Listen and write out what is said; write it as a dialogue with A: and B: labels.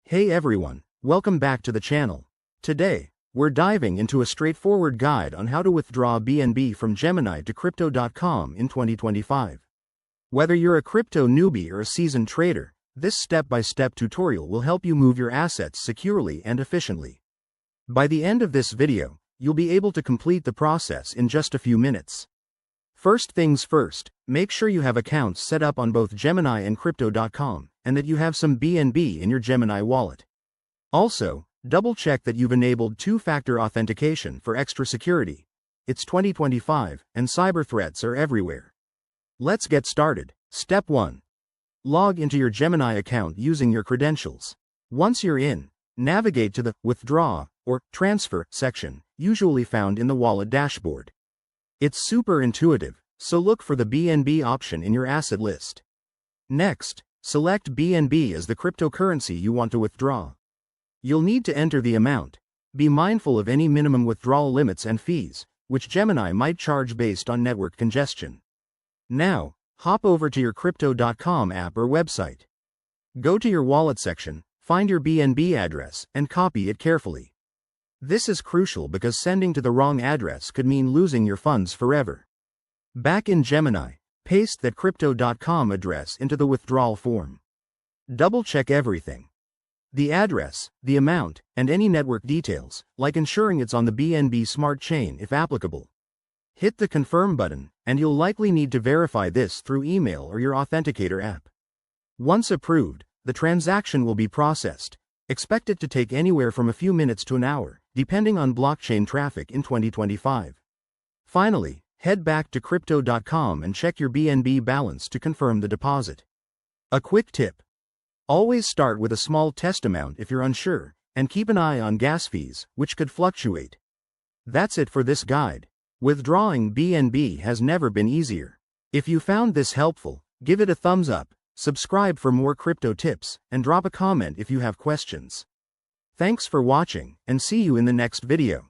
A: Hey everyone, welcome back to the channel. Today, we're diving into a straightforward guide on how to withdraw BNB from Gemini to Crypto.com in 2025. Whether you're a crypto newbie or a seasoned trader, this step-by-step tutorial will help you move your assets securely and efficiently. By the end of this video, you'll be able to complete the process in just a few minutes. First things first, make sure you have accounts set up on both Gemini and Crypto.com, and that you have some BNB in your Gemini wallet. Also, double-check that you've enabled two-factor authentication for extra security. It's 2025, and cyber threats are everywhere. Let's get started. Step 1. Log into your Gemini account using your credentials. Once you're in, navigate to the Withdraw or Transfer section, usually found in the wallet dashboard. It's super intuitive, so look for the BNB option in your asset list. Next, select BNB as the cryptocurrency you want to withdraw. You'll need to enter the amount. Be mindful of any minimum withdrawal limits and fees, which Gemini might charge based on network congestion. Now, hop over to your Crypto.com app or website. Go to your wallet section, find your BNB address, and copy it carefully. This is crucial because sending to the wrong address could mean losing your funds forever. Back in Gemini, paste that Crypto.com address into the withdrawal form. Double-check everything. The address, the amount, and any network details, like ensuring it's on the BNB Smart Chain if applicable. Hit the Confirm button, and you'll likely need to verify this through email or your Authenticator app. Once approved, the transaction will be processed. Expect it to take anywhere from a few minutes to an hour, depending on blockchain traffic in 2025. Finally, head back to Crypto.com and check your BNB balance to confirm the deposit. A quick tip. Always start with a small test amount if you're unsure, and keep an eye on gas fees, which could fluctuate. That's it for this guide. Withdrawing BNB has never been easier. If you found this helpful, give it a thumbs up, subscribe for more crypto tips, and drop a comment if you have questions. Thanks for watching, and see you in the next video.